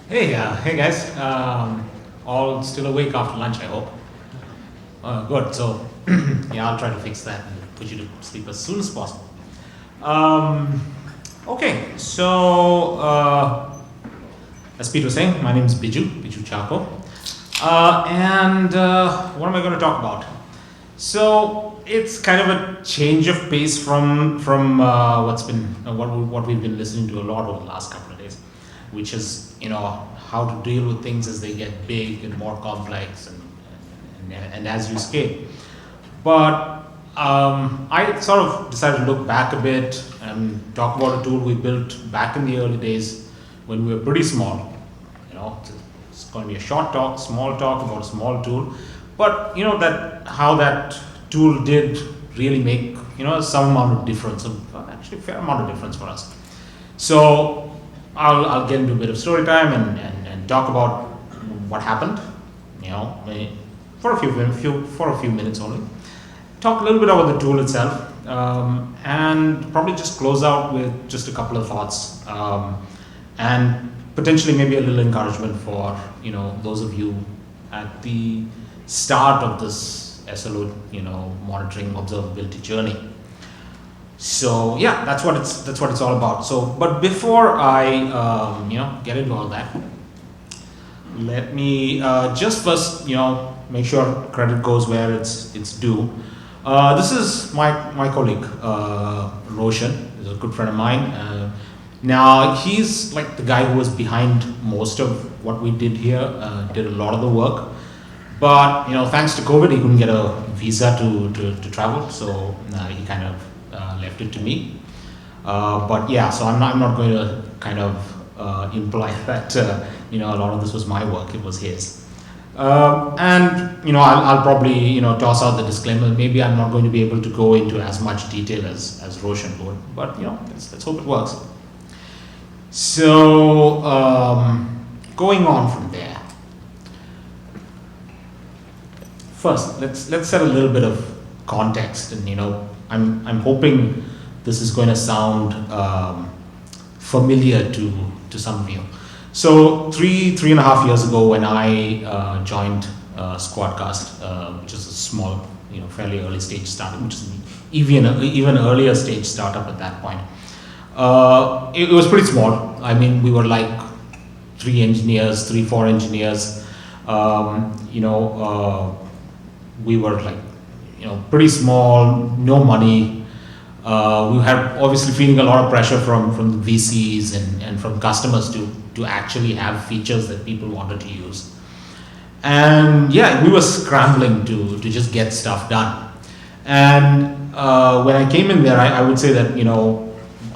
Hey guys. All still awake after lunch, I hope. Good. So, yeah, I'll try to fix that and put you to sleep as soon as possible. Um, okay. As Pete was saying, my name is Biju Chacko. And what am I going to talk about? So it's kind of a change of pace from what we've been listening to a lot over the last couple of days, which is how to deal with things as they get big and more complex and as you scale. But I sort of decided to look back a bit and talk about a tool we built back in the early days when we were pretty small. It's going to be a short talk, small talk about a small tool, but that how that tool did really make some amount of difference, actually a fair amount of difference for us. So I'll get into a bit of story time and talk about what happened, for a few minutes only. Talk a little bit about the tool itself, and probably just close out with just a couple of thoughts, and potentially maybe a little encouragement for those of you at the start of this SLO monitoring observability journey. So yeah, that's what it's all about. So, but before I get into all that, let me just first make sure credit goes where it's due. This is my colleague Roshan. He's a good friend of mine. Now he's like the guy who was behind most of what we did here. Did a lot of the work, but thanks to COVID, he couldn't get a visa to travel, so he kind of left it to me. But yeah, so I'm not going to kind of imply that a lot of this was my work. It was his. And I'll probably toss out the disclaimer. Maybe I'm not going to be able to go into as much detail as Roshan would, but let's hope it works. So going on from there. First, let's set a little bit of context, and I'm hoping this is going to sound familiar to some of you. So three and a half years ago, when I joined Squadcast, which is a small, fairly early stage startup, which is even earlier stage startup at that point. It was pretty small. I mean, we were like 4 engineers. We were like, pretty small, no money. We had obviously feeling a lot of pressure from the VCs and from customers to actually have features that people wanted to use. And yeah, we were scrambling to just get stuff done. And when I came in there, I would say that,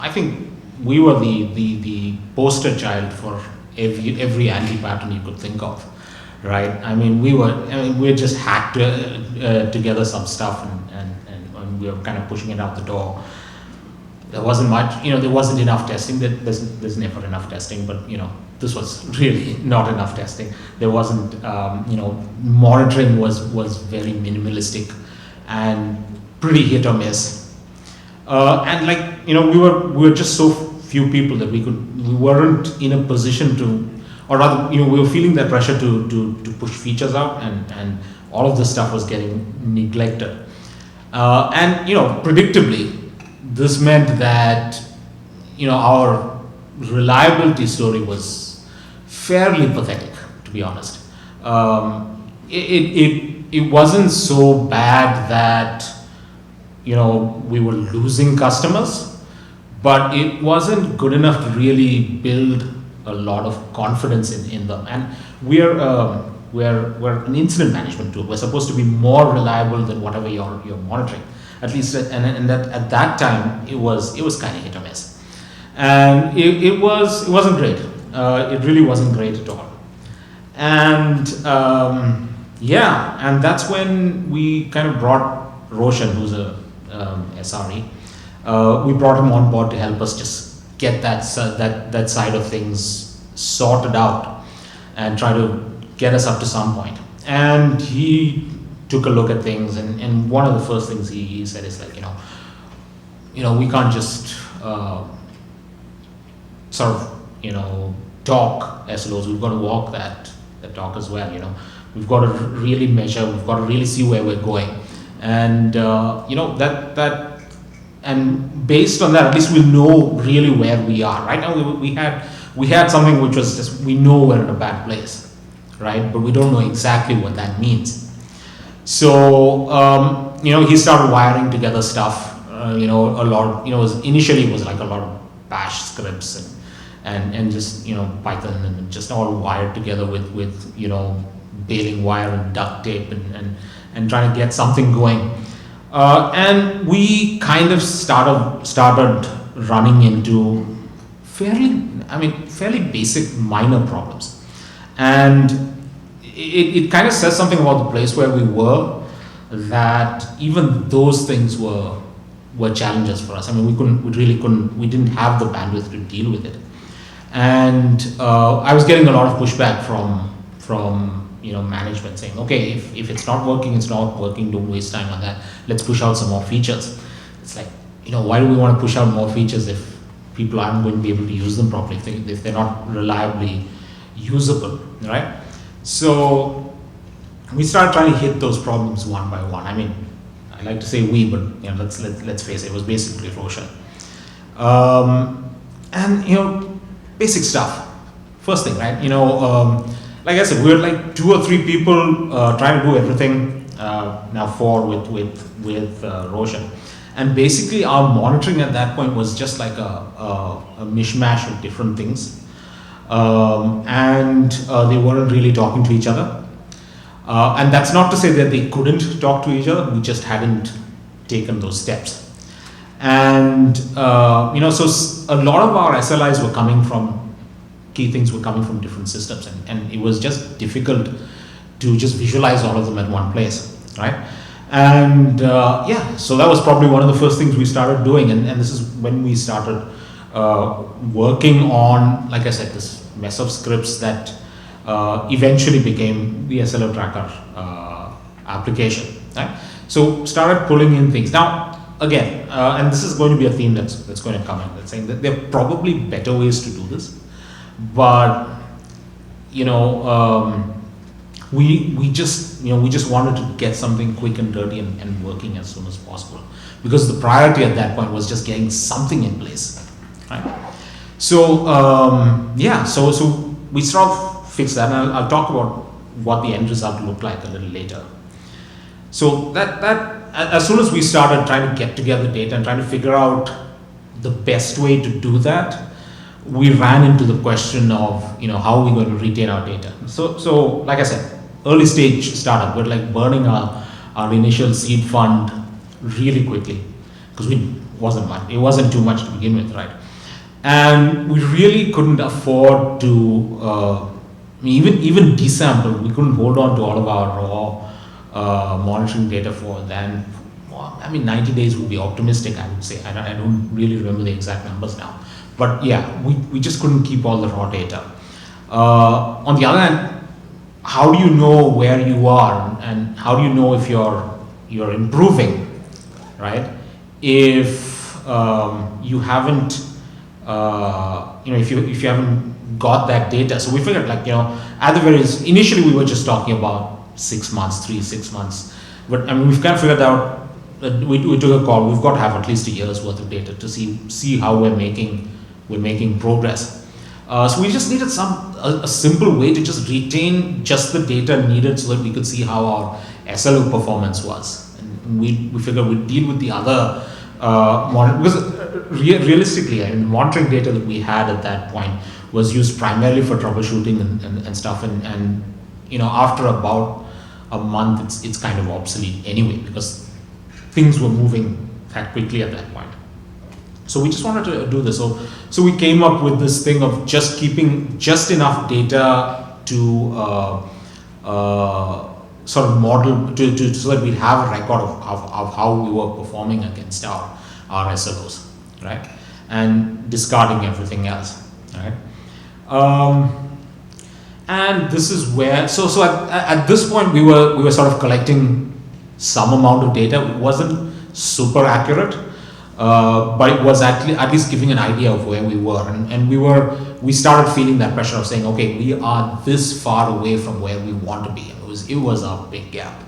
I think we were the poster child for every anti-pattern you could think of, right? I mean, we just hacked together some stuff and we were kind of pushing it out the door. There wasn't much, there wasn't enough testing. There's never enough testing, but this was really not enough testing. There wasn't, monitoring was very minimalistic and pretty hit or miss. And like, we were just so few people that we weren't in a position to, or rather, we were feeling that pressure to push features out, and all of this stuff was getting neglected. And predictably, this meant that our reliability story was fairly pathetic, to be honest. It wasn't so bad that we were losing customers, but it wasn't good enough to really build a lot of confidence in them. And we're an incident management tool. We're supposed to be more reliable than whatever you're monitoring. At least, and that at that time it was kind of hit or miss, and it wasn't great. It really wasn't great at all. And and that's when we kind of brought Roshan, who's a SRE. We brought him on board to help us just get that side of things sorted out and try to get us up to some point. And he took a look at things, and one of the first things he said is like, we can't just sort of talk SLOs. We've got to walk that talk as well. We've got to really measure. We've got to really see where we're going, and and based on that, at least we'll know really where we are. Right now, we had something which was just, we know we're in a bad place, right? But we don't know exactly what that means. So he started wiring together stuff. A lot. Initially it was like a lot of Bash scripts and just Python, and just all wired together with baling wire and duct tape and trying to get something going. And we kind of started running into fairly basic minor problems, and it kind of says something about the place where we were, that even those things were challenges for us. We didn't have the bandwidth to deal with it, and I was getting a lot of pushback from management saying, okay, if it's not working, it's not working, don't waste time on that, let's push out some more features. It's like, why do we want to push out more features if people aren't going to be able to use them properly, if they're not reliably usable, right? So we started trying to hit those problems one by one. I like to say we, but let's face it, it was basically Roshan. And basic stuff. First thing, right? Like I said, we were like 2 or 3 people trying to do everything. Now 4 with Roshan, and basically our monitoring at that point was just like a mishmash of different things, and they weren't really talking to each other. And that's not to say that they couldn't talk to each other. We just hadn't taken those steps. And so a lot of our SLIs were coming from, key things were coming from different systems, and it was just difficult to just visualize all of them at one place, right? And so that was probably one of the first things we started doing, and this is when we started working on, like I said, this mess of scripts that eventually became the SLOTracker application, right? So started pulling in things. Now, again, and this is going to be a theme that's going to come in, that's saying that there are probably better ways to do this, but we just wanted to get something quick and dirty and working as soon as possible, because the priority at that point was just getting something in place, right? So so we sort of fixed that, and I'll talk about what the end result looked like a little later. So that as soon as we started trying to get together data and trying to figure out the best way to do that, we ran into the question of how are we going to retain our data. So like I said, early stage startup, we're like burning our initial seed fund really quickly, because it wasn't too much to begin with, right? And we really couldn't afford to even desample. We couldn't hold on to all of our raw monitoring data for then. 90 days would be optimistic, I would say. I don't really remember the exact numbers now, but yeah, we just couldn't keep all the raw data. On the other hand, how do you know where you are, and how do you know if you're improving, right? If you haven't if you haven't got that data. So we figured, like, at the very initially we were just talking about 6 months, 6 months, but we've kind of figured out that we took a call. We've got to have at least a year's worth of data to see how we're making progress. So we just needed a simple way to just retain just the data needed so that we could see how our SLO performance was. And we figured we'd deal with the other because realistically, monitoring data that we had at that point was used primarily for troubleshooting and stuff, and after about a month it's kind of obsolete anyway, because things were moving that quickly at that point. So we just wanted to do this. So we came up with this thing of just keeping just enough data to sort of model so that we'd have a record of how we were performing against our SLOs, right? And discarding everything else, right? And this is where so at this point we were sort of collecting some amount of data. It wasn't super accurate, but it was at least giving an idea of where we were, and we started feeling that pressure of saying, okay, we are this far away from where we want to be. And it was a big gap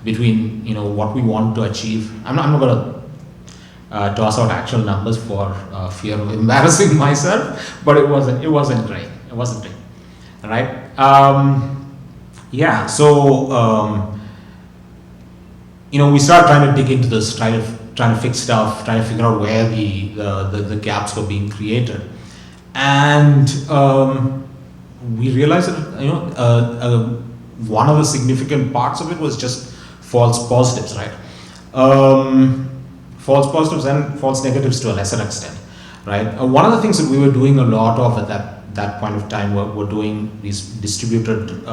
between what we want to achieve. I'm not going to toss out actual numbers for fear of embarrassing myself, but it wasn't great. It wasn't great. All right. Yeah. So we started trying to dig into this, trying to fix stuff, trying to figure out where the gaps were being created, and we realized that one of the significant parts of it was just false positives, right? False positives and false negatives to a lesser extent, right? One of the things that we were doing a lot of at that point of time were doing these distributed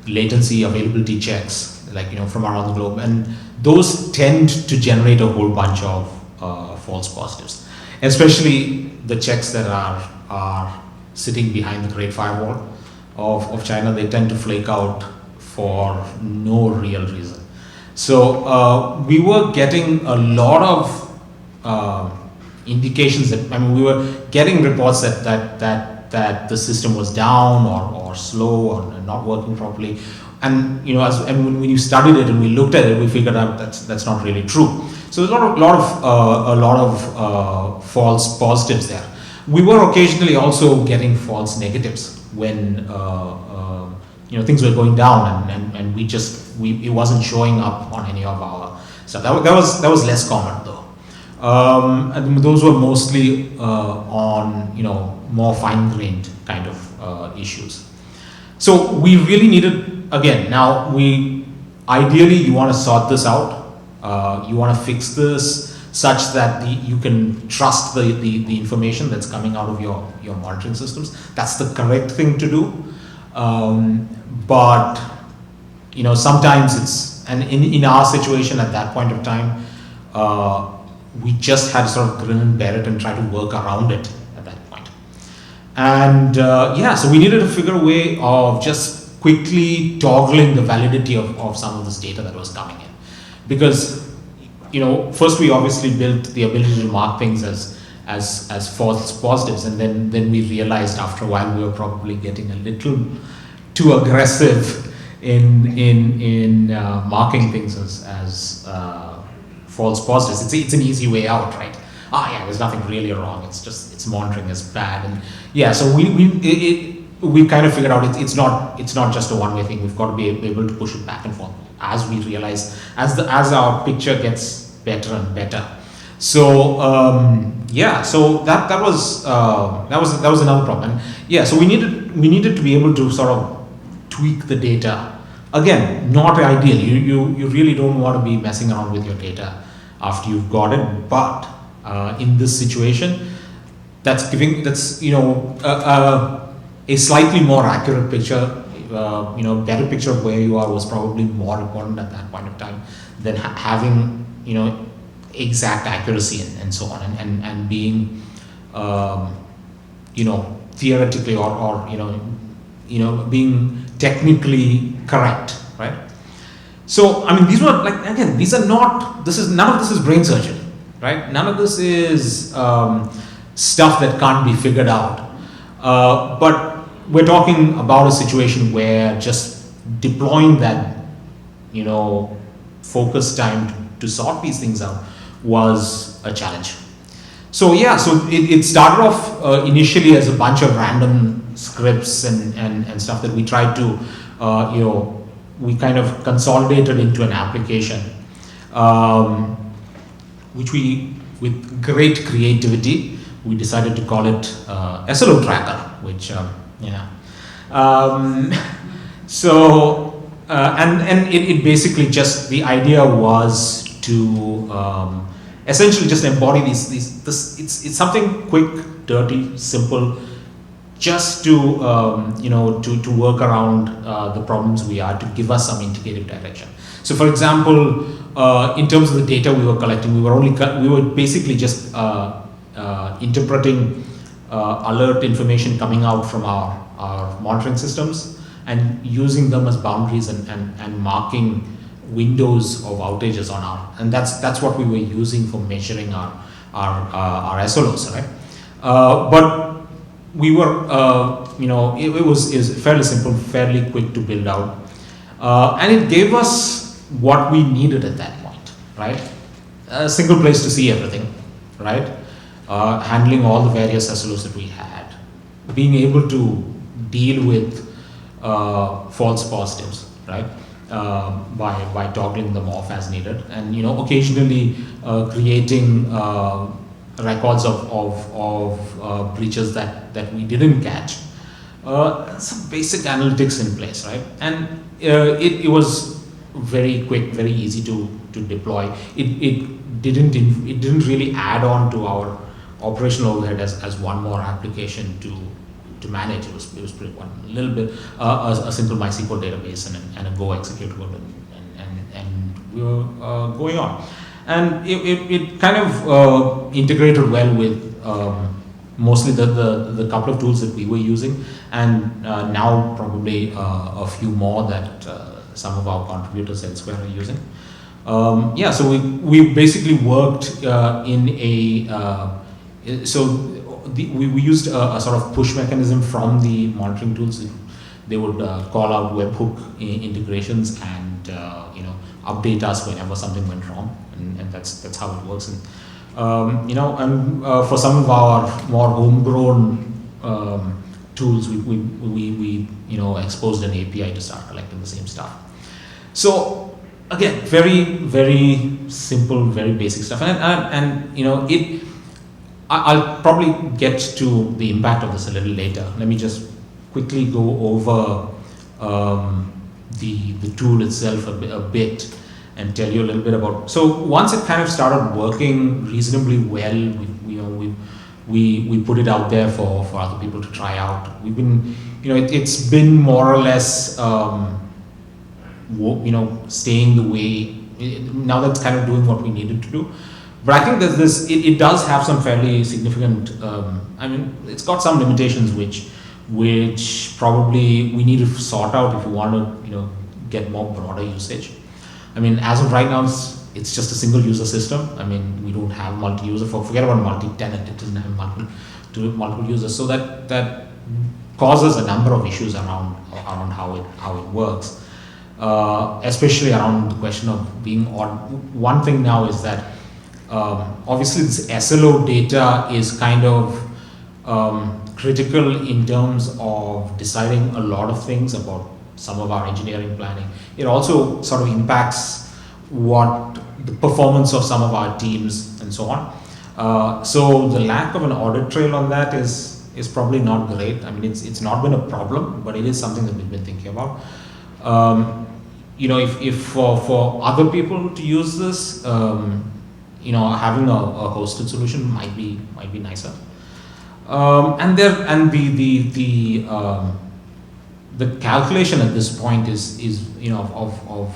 latency availability checks, like from around the globe, and those tend to generate a whole bunch of false positives, especially the checks that are sitting behind the Great Firewall of China. They tend to flake out for no real reason. So we were getting a lot of indications that, we were getting reports that the system was down or slow or not working properly. And when you studied it and we looked at it, we figured out that's not really true. So there's a lot of false positives there. We were occasionally also getting false negatives when things were going down, and it wasn't showing up on any of our stuff. That was less common though. And those were mostly on more fine-grained kind of issues. So we really needed, again, now ideally you want to sort this out. You want to fix this such that you can trust the information that's coming out of your monitoring systems. That's the correct thing to do. But sometimes it's, and in our situation at that point of time, we just had to sort of grin and bear it and try to work around it at that point. And so we needed to figure a way of just quickly toggling the validity of some of this data that was coming in, because first we obviously built the ability to mark things as false positives, and then we realized after a while we were probably getting a little too aggressive in marking things as false positives. It's an easy way out, right? There's nothing really wrong. It's monitoring is bad, and so we kind of figured out it's not just a one-way thing. We've got to be able to push it back and forth as we realize as our picture gets better and better. So so that was another problem. And so we needed to be able to sort of tweak the data. Again, not ideal. You really don't want to be messing around with your data after you've got it, but in this situation, that's a slightly more accurate picture, better picture of where you are was probably more important at that point of time than having exact accuracy and so on, and being theoretically or being technically correct, right? So these were none of this is brain surgery, right? None of this is stuff that can't be figured out, but we're talking about a situation where just deploying that focus time to sort these things out was a challenge. So it started off initially as a bunch of random scripts and stuff that we tried to we kind of consolidated into an application, which we, with great creativity, we decided to call it SLOTracker, which it basically just, the idea was to essentially just embody it's something quick, dirty, simple, just to to work around the problems we are, to give us some indicative direction. So for example, in terms of the data we were collecting, we were basically just interpreting alert information coming out from our monitoring systems and using them as boundaries and marking windows of outages on and that's what we were using for measuring our SLOs, right? But we were, it was fairly simple, fairly quick to build out, and it gave us what we needed at that point, right? A single place to see everything, right? Handling all the various SLOs that we had, being able to deal with false positives, right? By toggling them off as needed, and occasionally creating records of breaches that we didn't catch. Some basic analytics in place, right? And it was very quick, very easy to deploy. It didn't really add on to our operational overhead as one more application to manage. It was pretty one little bit a simple MySQL database and a Go executable, and we were going on, and it kind of integrated well with mostly the couple of tools that we were using, and now probably a few more that some of our contributors elsewhere are using. So we basically worked in a we used a sort of push mechanism from the monitoring tools. They would call out webhook integrations and update us whenever something went wrong, and that's how it works. And for some of our more homegrown tools, we exposed an API to start collecting the same stuff. So again, very, very simple, very basic stuff, and I'll probably get to the impact of this a little later. Let me just quickly go over the tool itself a bit and tell you a little bit about. So once it kind of started working reasonably well, we put it out there for other people to try out. We've been, it's been more or less, staying the way. Now that's kind of doing what we needed to do. But I think that it does have some fairly significant, it's got some limitations which probably we need to sort out if we want to, get more broader usage. As of right now, it's just a single user system. We don't have multi-user. Forget about multi-tenant. It doesn't have multiple users. So that causes a number of issues around how it works, especially around the question of being odd. One thing now is that obviously this SLO data is kind of critical in terms of deciding a lot of things about some of our engineering planning. It also sort of impacts what the performance of some of our teams and so on. So the lack of an audit trail on that is probably not great. It's not been a problem, but it is something that we've been thinking about. If for other people to use this, having a hosted solution might be nicer. And the calculation at this point is of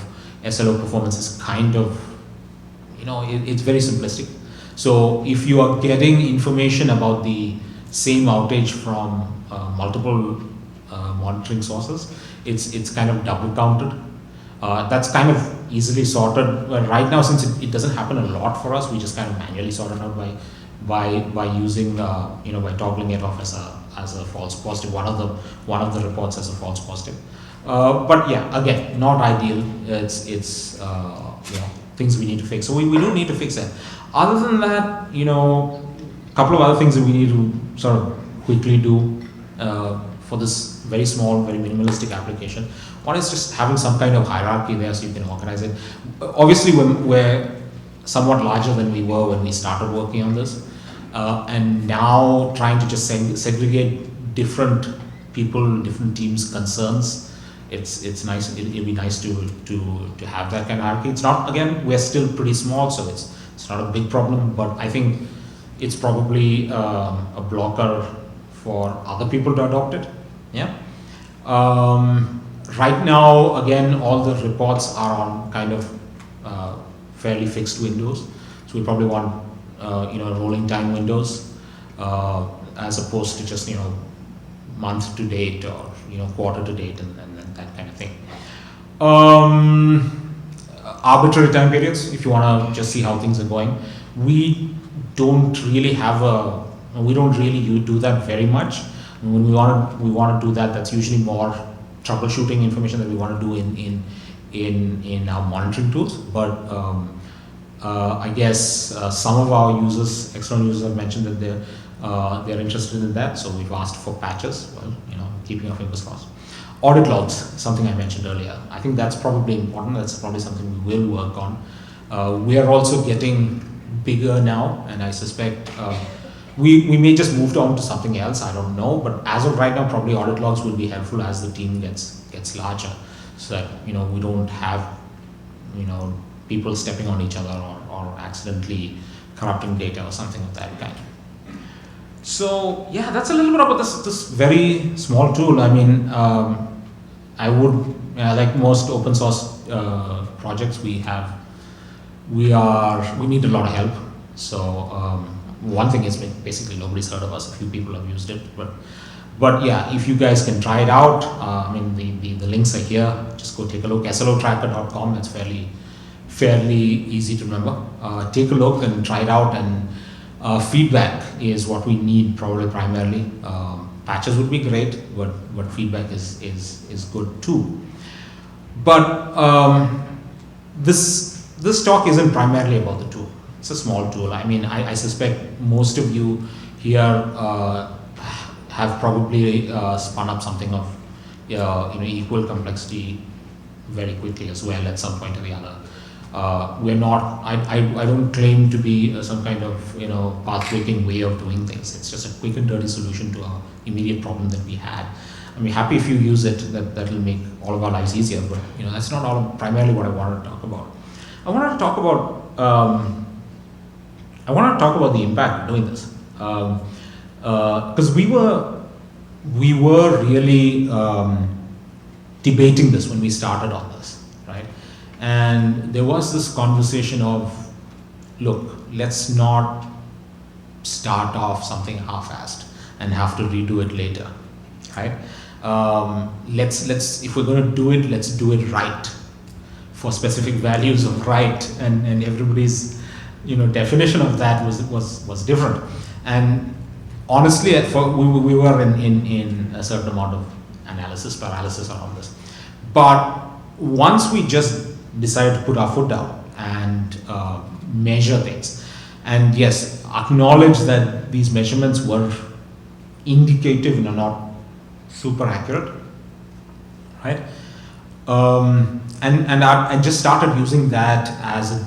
SLO performance is kind of, it's very simplistic. So if you are getting information about the same outage from multiple monitoring sources, it's kind of double counted. That's kind of easily sorted. But right now, since it doesn't happen a lot for us, we just kind of manually sort it out by using by toggling it off as a false positive. One of the reports as a false positive. But yeah, again, not ideal. It's things we need to fix. So we do need to fix that. Other than that, a couple of other things that we need to sort of quickly do for this very small, very minimalistic application. One is just having some kind of hierarchy there so you can organize it. Obviously, we're somewhat larger than we were when we started working on this, and now trying to just segregate different people, different teams' concerns. It's nice. It'd be nice to have that kind of hierarchy. It's not, again, we're still pretty small, so it's not a big problem. But I think it's probably a blocker for other people to adopt it. Yeah. Right now, again, all the reports are on kind of fairly fixed windows. So we probably want rolling time windows as opposed to just month to date or quarter to date and that kind of thing. Arbitrary time periods, if you want to just see how things are going. we don't really do that very much. When we want to do that, that's usually more troubleshooting information that we want to do in our monitoring tools. But I guess some of our users, external users, have mentioned that they're interested in that. So we've asked for patches. Well, keeping our fingers crossed. Audit logs, something I mentioned earlier. I think that's probably important. That's probably something we will work on. We are also getting bigger now, and I suspect we may just move on to something else. I don't know, but as of right now, probably audit logs will be helpful as the team gets larger, so that we don't have people stepping on each other or accidentally corrupting data or something of that kind. So yeah, that's a little bit about this very small tool. I mean, I would like most open source projects we need a lot of help. So one thing is basically nobody's heard of us. A few people have used it, but yeah, if you guys can try it out, I mean the links are here. Just go take a look. SLOTracker.com. That's fairly easy to remember. Take a look and try it out, and feedback is what we need primarily. Patches would be great, but feedback is good too. But this talk isn't primarily about the tool. It's a small tool. I mean, I suspect most of you here have probably spun up something of equal complexity very quickly as well at some point or the other. We're not. I don't claim to be some kind of path-breaking way of doing things. It's just a quick and dirty solution to our immediate problem that we had. I mean, happy if you use it. That will make all of our lives easier. But that's not primarily what I wanted to talk about. I wanted to talk about the impact of doing this, because we were really debating this when we started on this, right? And there was this conversation of, look, let's not start off something half-assed and have to redo it later, right? Let's if we're going to do it, let's do it right, for specific values of right, and everybody's definition of that was different. And honestly, we were in a certain amount of paralysis around this. But once we just decided to put our foot down and measure things, and yes, acknowledge that these measurements were indicative and not super accurate, right? And I just started using that as a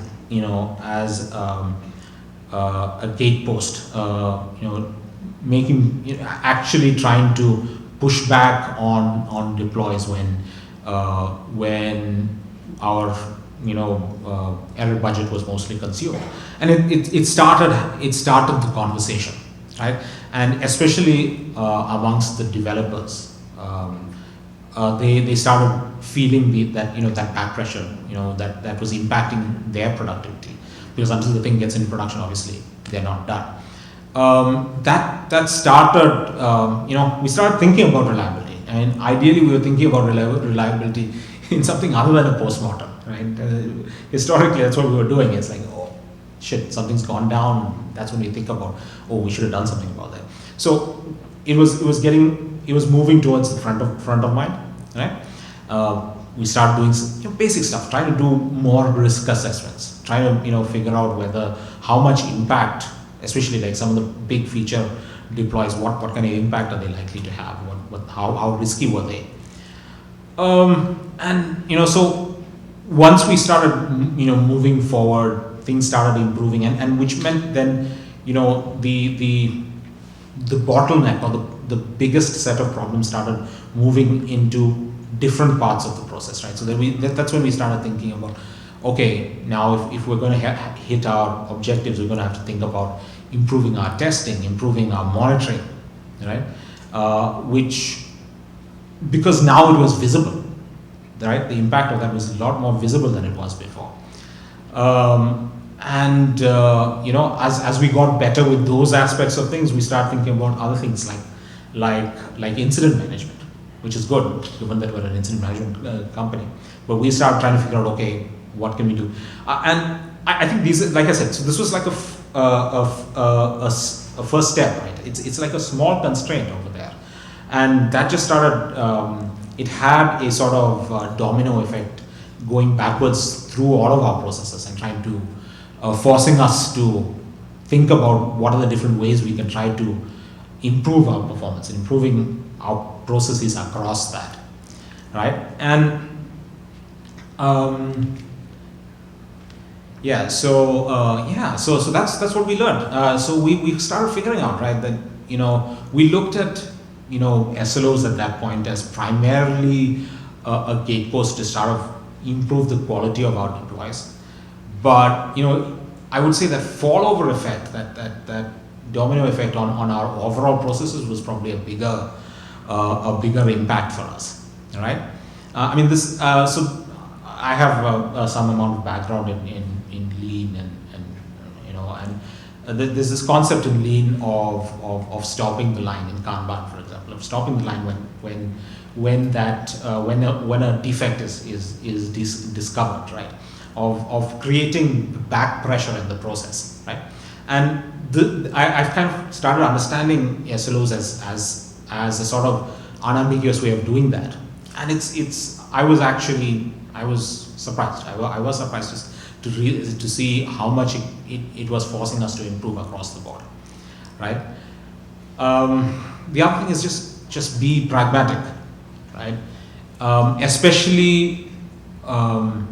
gatepost, actually trying to push back on deploys when our error budget was mostly consumed, and it started the conversation, right? And especially amongst the developers, they started feeling that back pressure, that was impacting their productivity, because until the thing gets into production, obviously they're not done. That started, we started thinking about reliability, and ideally we were thinking about reliability in something other than a postmortem, right? Historically, that's what we were doing. It's like, oh shit, something's gone down. That's when we think about, oh, we should have done something about that. So it was moving towards the front of mind, right? We started doing some basic stuff, trying to do more risk assessments, trying to figure out how much impact, especially like some of the big feature deploys, what kind of impact are they likely to have, how risky were they, and so once we started moving forward, things started improving, and which meant then the bottleneck, or the biggest set of problems started moving into different parts of the process, right? So that's when we started thinking about, okay, now if we're going to hit our objectives, we're going to have to think about improving our testing, improving our monitoring, right? Because now it was visible, right? The impact of that was a lot more visible than it was before. As we got better with those aspects of things, we start thinking about other things like incident management, which is good given that we're an incident management company. But we start trying to figure out, okay, what can we do? And I think these, like I said, so this was like a first step, right? It's like a small constraint over there, and that just started. It had a sort of domino effect going backwards through all of our processes and trying to forcing us to think about what are the different ways we can try to improve our performance, improving our processes across that, right? And so that's what we learned. So we started figuring out, right, that we looked at SLOs at that point as primarily a gatepost to start of improve the quality of our employees. But I would say that fallover effect, that domino effect on our overall processes was probably a bigger impact for us. All right. I mean this. So I have some amount of background in lean and there's this concept in lean of stopping the line in Kanban, for example, of stopping the line when a defect is discovered, right? Of creating back pressure in the process, right? And I've kind of started understanding SLOs as a sort of unambiguous way of doing that, and I was surprised. I was surprised to see how much it was forcing us to improve across the board, right? The other thing is just be pragmatic, right? Especially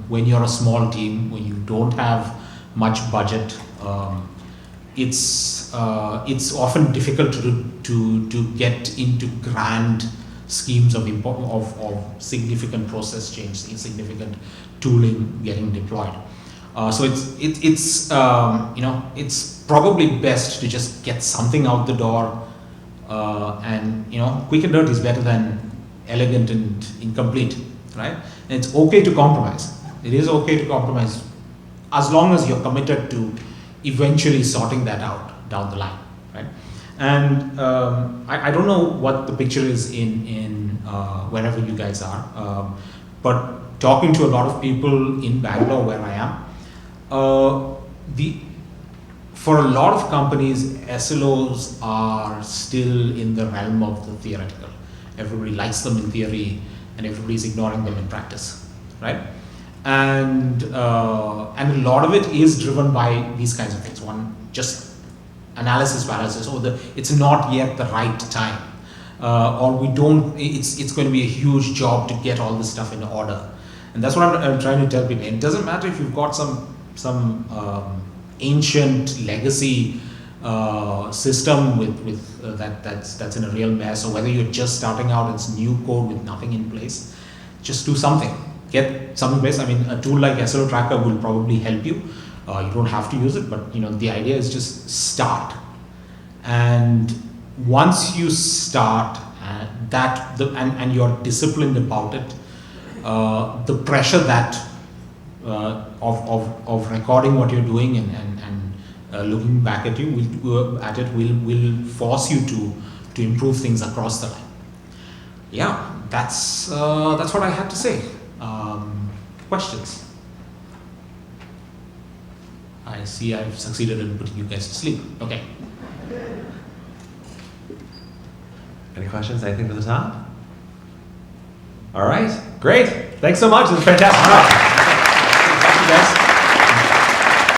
when you're a small team, when you don't have much budget, it's often difficult to get into grand schemes of significant process change, significant tooling getting deployed. So it's probably best to just get something out the door, and quick and dirty is better than elegant and incomplete, right? And it's okay to compromise. It is okay to compromise as long as you're committed to eventually sorting that out down the line, right? And I don't know what the picture is in wherever you guys are, but talking to a lot of people in Bangalore where I am, for a lot of companies, SLOs are still in the realm of the theoretical. Everybody likes them in theory, and everybody's ignoring them in practice, right? And a lot of it is driven by these kinds of things. One, just analysis paralysis. It's not yet the right time, or we don't. It's going to be a huge job to get all this stuff in order, and that's what I'm trying to tell people. It doesn't matter if you've got some ancient legacy system with that's in a real mess, or whether you're just starting out, it's new code with nothing in place. Just do something. Get something in place. I mean, a tool like SLOTracker will probably help you. You don't have to use it, but the idea is just start. And once you start, and you're disciplined about it, the pressure that of recording what you're doing and looking back at will force you to improve things across the line. Yeah, that's what I had to say. Questions? I see I've succeeded in putting you guys to sleep. Okay. Any questions? Anything to the top? All right, great. Thanks so much. It was fantastic.